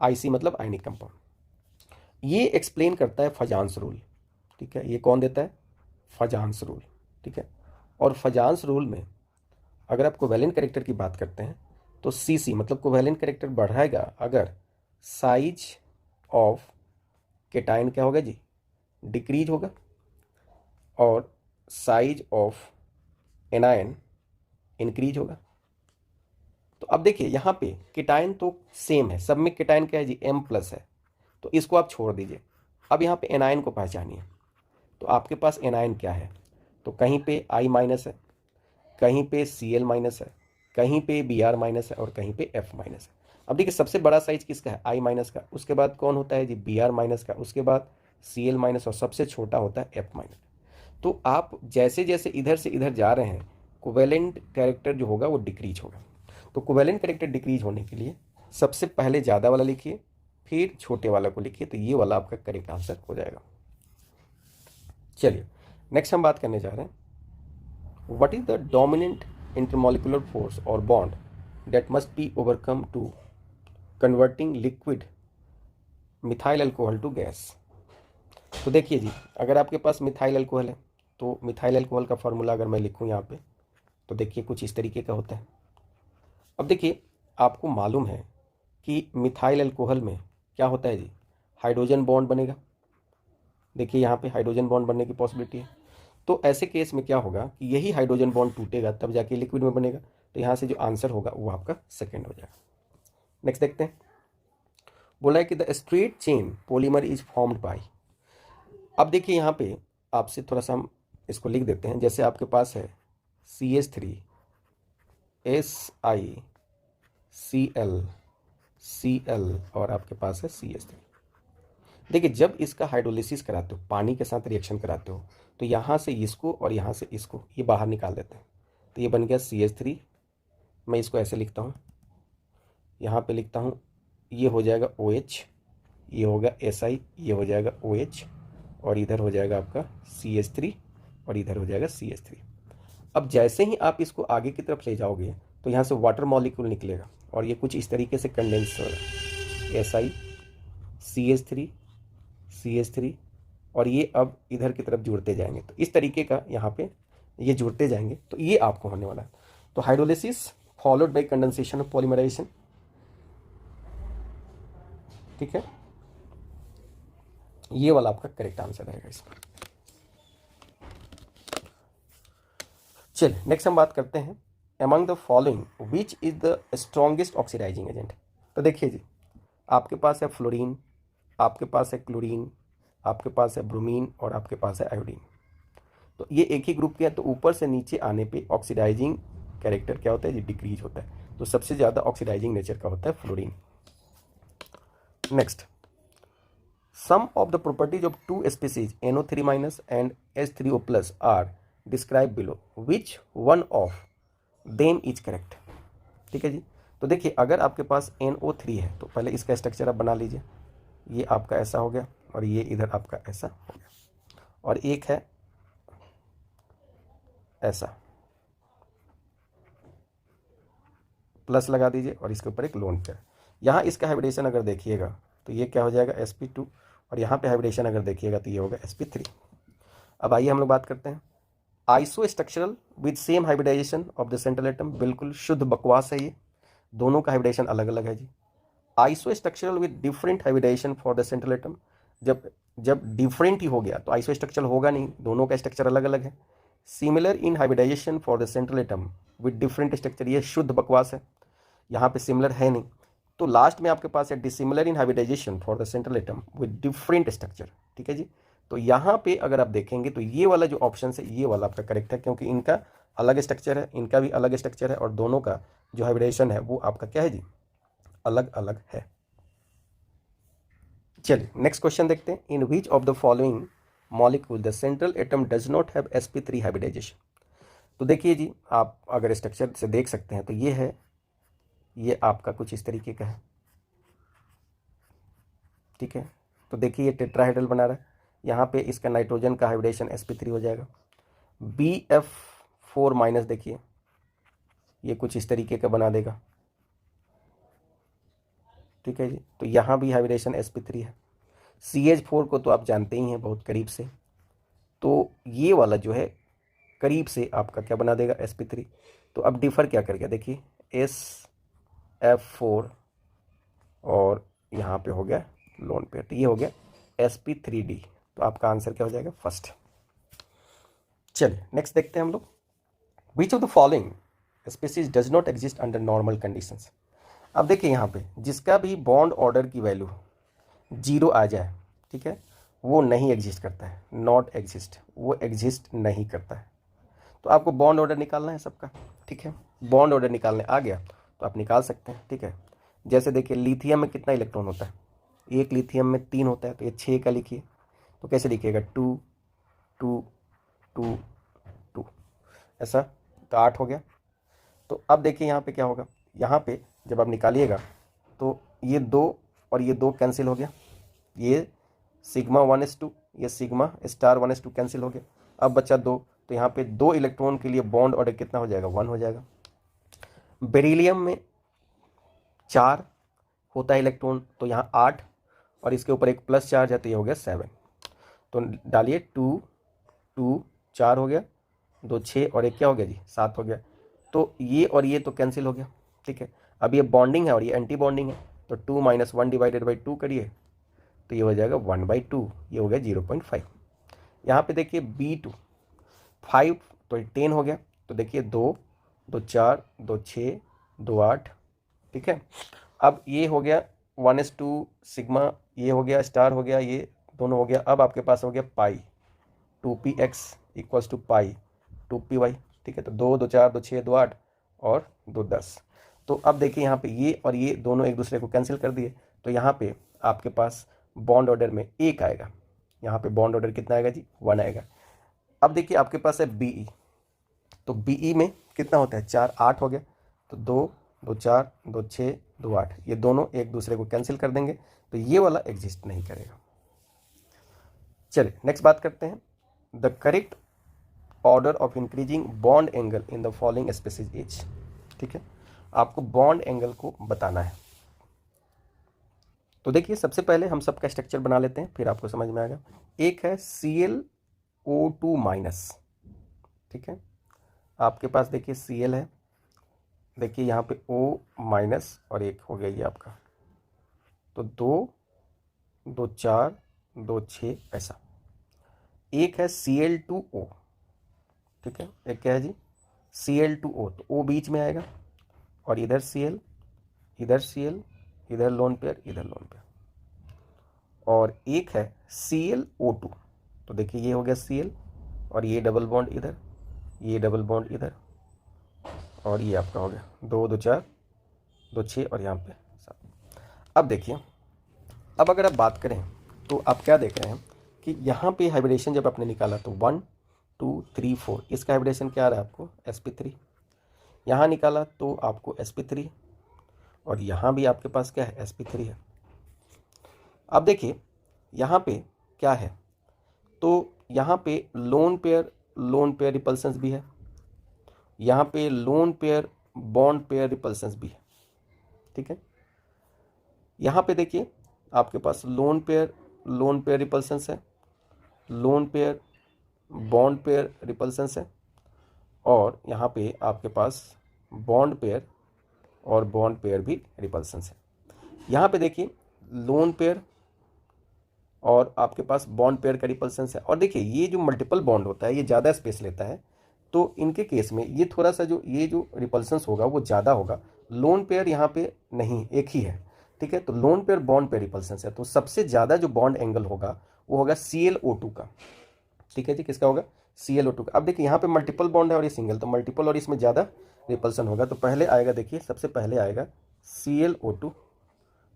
[SPEAKER 1] आईसी मतलब आयनिक कंपाउंड। ये एक्सप्लेन करता है फजान्स रूल, ठीक है। ये कौन देता है? फजान्स रूल, ठीक है। और फजान्स रूल में अगर आप कोवैलेंट कैरेक्टर की बात करते हैं तो सीसी मतलब कोवैलेंट कैरेक्टर बढ़ाएगा अगर साइज ऑफ केटाइन क्या होगा जी? डिक्रीज होगा, और साइज ऑफ एनायन इंक्रीज होगा। तो अब देखिए यहाँ पे केटाइन तो सेम है, सब में केटाइन क्या है जी? M+ है, तो इसको आप छोड़ दीजिए। अब यहाँ पे एनायन को पहचानिए। तो आपके पास एनायन क्या है? तो कहीं पे I- है, कहीं पे Cl- है, कहीं पे Br- है, और कहीं पे F- है। अब देखिए सबसे बड़ा साइज किसका है? I- का, उसके बाद कौन होता है जी? Br- का, उसके बाद Cl-, और सबसे छोटा होता है F-। तो आप जैसे जैसे इधर से इधर जा रहे हैं कोवेलेंट कैरेक्टर जो होगा वो डिक्रीज होगा। तो कोवेलेंट कैरेक्टर डिक्रीज होने के लिए सबसे पहले ज़्यादा वाला लिखिए, फिर छोटे वाला को लिखिए, तो ये वाला आपका करेक्ट आंसर हो जाएगा। चलिए नेक्स्ट हम बात करने जा रहे हैं, what is the dominant intermolecular force और bond that must be overcome to converting liquid methyl alcohol to gas. तो देखिए जी, अगर आपके पास मिथाइल अल्कोहल है तो मिथाइल अल्कोहल का फॉर्मूला अगर मैं लिखूं यहाँ पे तो देखिए कुछ इस तरीके का होता है। अब देखिए आपको मालूम है कि मिथाइल अल्कोहल में क्या होता है जी? हाइड्रोजन बॉन्ड बनेगा। देखिए यहाँ पे हाइड्रोजन बॉन्ड बनने की पॉसिबिलिटी है। तो ऐसे केस में क्या होगा कि यही हाइड्रोजन बॉन्ड टूटेगा तब जाके लिक्विड में बनेगा। तो यहाँ से जो आंसर होगा वो आपका सेकेंड हो जाएगा। नेक्स्ट देखते हैं, बोला है कि the straight chain polymer is formed by. अब देखिए यहाँ पे आपसे थोड़ा सा हम इसको लिख देते हैं। जैसे आपके पास है CH3 SiCl Cl और आपके पास है CH3। देखिए जब इसका हाइड्रोलिसिस कराते हो, पानी के साथ रिएक्शन कराते हो, तो यहाँ से इसको और यहाँ से इसको ये बाहर निकाल देते हैं। तो ये बन गया CH3। मैं इसको ऐसे लिखता हूँ, यहाँ पे लिखता हूँ, ये हो जाएगा OH, ये होगा Si, ये हो जाएगा OH, और इधर हो जाएगा आपका CH3, और इधर हो जाएगा CH3। अब जैसे ही आप इसको आगे की तरफ ले जाओगे तो यहाँ से वाटर मॉलिक्यूल निकलेगा और ये कुछ इस तरीके से कंडेंस होगा, Si CH3 CH3, और ये अब इधर की तरफ जुड़ते जाएंगे। तो इस तरीके का यहाँ पे ये जुड़ते जाएंगे, तो ये आपको होने वाला है। तो hydrolysis followed by condensation of polymerisation, ठीक है। ये वाला आपका करेक्ट आंसर रहेगा इसका। चलिए नेक्स्ट हम बात करते हैं, among the following which is the strongest oxidising agent. तो देखिए जी, आपके पास है फ्लोरीन, आपके पास है क्लोरीन, आपके पास है ब्रोमीन, और आपके पास है आयोडीन। तो ये एक ही ग्रुप के हैं, तो ऊपर से नीचे आने पे ऑक्सीडाइजिंग कैरेक्टर क्या होता है जी? डिक्रीज होता है। तो सबसे ज़्यादा ऑक्सीडाइजिंग नेचर का होता है fluorine. Next, some of the properties of two species NO3- and H3O+ are describe below, which one of them is correct. ठीक है जी। तो देखिए अगर आपके पास NO3 है तो पहले इसका स्ट्रक्चर आप बना लीजिए। ये आपका ऐसा हो गया और ये इधर आपका ऐसा हो गया, और एक है ऐसा, प्लस लगा दीजिए और इसके ऊपर एक लोन पेयर। यहाँ इसका हाइब्रिडेशन अगर देखिएगा तो ये क्या हो जाएगा? sp2, और यहाँ पे हाइब्रिडेशन अगर देखिएगा तो ये होगा sp3। अब आइए हम लोग बात करते हैं isostructural with same hybridisation of the central atom. बिल्कुल शुद्ध बकवास है ये, दोनों का हाइब्रिडेशन अलग अलग है जी। Isostructural with different hybridization for the central atom, जब जब डिफरेंट ही हो गया तो आइसो स्ट्रक्चरल होगा नहीं, दोनों का स्ट्रक्चर अलग अलग है। Similar in hybridisation for the central atom with different structure, ये शुद्ध बकवास है, यहाँ पे सिमिलर है नहीं। तो लास्ट में आपके पास है dissimilar in hybridisation for the central atom with different structure. ठीक है जी। तो यहाँ पे अगर आप देखेंगे तो ये वाला जो ऑप्शन है ये वाला आपका करेक्ट है, क्योंकि इनका अलग स्ट्रक्चर है, इनका भी अलग स्ट्रक्चर है, और दोनों का जो हाइब्रिडेशन है वो आपका क्या है जी? अलग अलग है। चलिए नेक्स्ट क्वेश्चन देखते हैं, in which of the following molecule the central atom does not have sp3 hybridization. तो देखिए जी, आप अगर स्ट्रक्चर से देख सकते हैं तो ये है, ये आपका कुछ इस तरीके का है। ठीक है, तो देखिए ये टेट्राहेड्रल बना रहा है, यहाँ पे इसका नाइट्रोजन का हाइब्रिडेशन sp3 हो जाएगा। Bf4- देखिए ये कुछ इस तरीके का बना देगा। ठीक है जी। तो यहाँ भी हाइब्रिडेशन sp3 है। CH4 को तो आप जानते ही हैं बहुत करीब से, तो ये वाला जो है करीब से आपका क्या बना देगा, sp3। तो अब डिफ़र क्या कर गया, देखिए SF4 और यहाँ पे हो गया लोन पेयर, तो ये हो गया sp3d। तो आपका आंसर क्या हो जाएगा, फर्स्ट। चलिए नेक्स्ट देखते हैं हम लोग। विच of the following species does not exist under normal conditions. अब देखिए यहाँ पे जिसका भी बॉन्ड ऑर्डर की वैल्यू 0 आ जाए, ठीक है, वो नहीं एग्जिस्ट करता है, नॉट एग्जिस्ट, वो एग्जिस्ट नहीं करता है। तो आपको बॉन्ड ऑर्डर निकालना है सबका, ठीक है। बॉन्ड ऑर्डर निकालने आ गया तो आप निकाल सकते हैं, ठीक है। जैसे देखिए लिथियम में कितना इलेक्ट्रॉन होता है, एक लिथियम में 3 होता है, तो ये 6 का लिखिए। तो कैसे लिखिएगा, 2 2 2 2, ऐसा, तो 8 हो गया। तो अब देखिए यहाँ पे क्या होगा, यहाँ पे जब आप निकालिएगा तो ये 2 और ये 2 कैंसिल हो गया, ये सिग्मा 1s2, ये सिग्मा स्टार 1s2 कैंसिल हो गया। अब बचा 2, तो यहाँ पे 2 इलेक्ट्रॉन के लिए बॉन्ड ऑर्डर कितना हो जाएगा, 1 हो जाएगा। बेरिलियम में 4 होता है इलेक्ट्रॉन, तो यहाँ 8 और इसके ऊपर एक प्लस चार्ज है, तो ये हो गया 7। तो डालिए 2 2 4 हो गया, 2 6 और एक क्या हो गया जी, 7 हो गया। तो ये और ये तो कैंसिल हो गया, ठीक है। अब ये बॉन्डिंग है और ये एंटी बॉन्डिंग है, तो 2 - 1 डिवाइडेड बाई 2 करिए, तो ये हो जाएगा 1/2, ये हो गया 0.5। यहाँ पे देखिए B2 5, तो 10 हो गया। तो देखिए 2 2 4 2 6 2 8, ठीक है। अब ये हो गया 1s2 सिग्मा, ये हो गया स्टार हो गया, ये दोनों हो गया। अब आपके पास हो गया पाई, 2px equals to pi 2py, ठीक है। तो 2 2 4 2 6 2 8 और 2 10। तो अब देखिए यहाँ पे ये और ये दोनों एक दूसरे को कैंसिल कर दिए, तो यहाँ पे आपके पास बॉन्ड ऑर्डर में 1 आएगा। यहाँ पे बॉन्ड ऑर्डर कितना आएगा जी, 1 आएगा। अब देखिए आपके पास है BE, तो BE में कितना होता है, 4 8 हो गया। तो 2 2 4 2 6 2 8, ये दोनों एक दूसरे को कैंसिल कर देंगे, तो ये वाला एग्जिस्ट नहीं करेगा। चलिए नेक्स्ट बात करते हैं। The correct order of increasing bond angle in the following species is, ठीक है। आपको बॉन्ड एंगल को बताना है। तो देखिए सबसे पहले हम सबका स्ट्रक्चर बना लेते हैं, फिर आपको समझ में आएगा। एक है ClO2-, ठीक है। आपके पास देखिए Cl है, देखिए यहाँ पे O- और एक हो गया ये आपका, तो 2 2 4 2 6 ऐसा। एक है Cl2O, ठीक है। एक क्या है जी, Cl2O, तो O बीच में आएगा और इधर Cl, इधर Cl, इधर लोन पेयर, इधर लोन पेयर। और एक है ClO2, तो देखिए ये हो गया Cl और ये डबल बॉन्ड इधर, ये डबल बॉन्ड इधर, और ये आपका हो गया 2 2 4 2 6 और यहाँ पे 7। अब देखिए, अब अगर आप बात करें तो आप क्या देख रहे हैं कि यहाँ पे हाइब्रिडेशन जब आपने निकाला तो 1 2 3 4, इसका हाइब्रिडेशन क्या आ रहा है आपको, sp3। यहाँ निकाला तो आपको sp3, और यहाँ भी आपके पास क्या है, sp3 है। अब देखिए यहाँ पे क्या है, तो यहाँ पे लोन पेयर रिपल्सन्स भी है, यहाँ पे लोन पेयर बॉन्ड पेयर रिपल्सन्स भी है, ठीक है। यहाँ पे देखिए आपके पास लोन पेयर रिपल्सन्स है, लोन पेयर बॉन्ड पेयर रिपल्सन्स है, और यहाँ पे आपके पास बॉन्ड पेयर और बॉन्ड पेयर भी रिपल्सन्स है। यहाँ पे देखिए लोन पेयर और आपके पास बॉन्ड पेयर का रिपल्सन्स है। और देखिए ये जो मल्टीपल बॉन्ड होता है ये ज़्यादा स्पेस लेता है, तो इनके केस में ये थोड़ा सा जो ये जो रिपल्सन्स होगा वो ज़्यादा होगा। लोन पेयर यहाँ पे नहीं, एक ही है, ठीक है। तो लोन पेयर बॉन्ड पेयर रिपल्सन्स है, तो सबसे ज़्यादा जो बॉन्ड एंगल होगा वो होगा ClO2 का, ठीक है जी। किसका होगा, ClO2 का। अब देखिए यहाँ पे मल्टीपल बॉन्ड है और ये सिंगल, तो मल्टीपल और इसमें ज़्यादा रिपल्सन होगा। तो पहले आएगा, देखिए सबसे पहले आएगा ClO2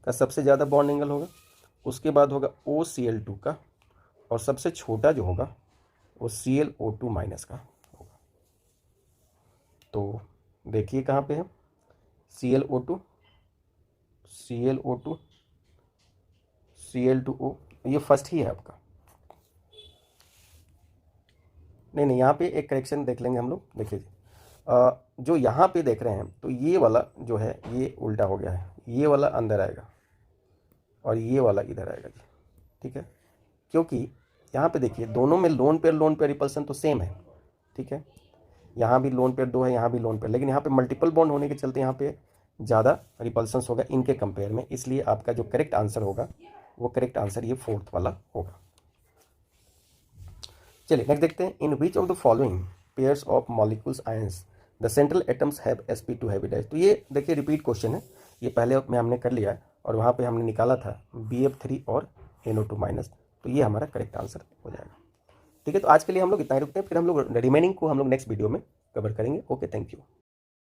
[SPEAKER 1] का सबसे ज़्यादा बॉन्ड एंगल होगा, उसके बाद होगा OCl2 का, और सबसे छोटा जो होगा वो ClO2- का होगा। तो देखिए कहाँ पे है, ClO2 ClO2 Cl2O, ये फर्स्ट ही है आपका। नहीं, यहाँ पे एक करेक्शन देख लेंगे हम लोग। देखिए जो यहाँ पे देख रहे हैं तो ये वाला जो है ये उल्टा हो गया है, ये वाला अंदर आएगा, और ये वाला इधर आएगा जी, ठीक है। क्योंकि यहाँ पे देखिए दोनों में लोन पेयर रिपल्सन तो सेम है, ठीक है। यहाँ भी लोन पेयर 2 है, यहाँ भी लोन पेयर, लेकिन यहाँ पे मल्टीपल बॉन्ड होने के चलते यहाँ पे ज़्यादा रिपल्सन्स होगा इनके कंपेयर में, इसलिए आपका जो करेक्ट आंसर होगा वो करेक्ट आंसर ये 4th वाला होगा। चलिए नेक्स्ट देखते हैं। In which of the following pairs of molecules ions the central atoms have sp2 hybridize. तो ये देखिए रिपीट क्वेश्चन है, ये पहले में हमने कर लिया है और वहाँ पे हमने निकाला था Bf3 और NO2 माइनस, तो ये हमारा करेक्ट आंसर हो जाएगा। ठीक है, तो आज के लिए हम लोग इतना ही रुकते हैं, फिर हम लोग रिमेनिंग को हम लोग नेक्स्ट वीडियो में कवर करेंगे। Okay, thank you.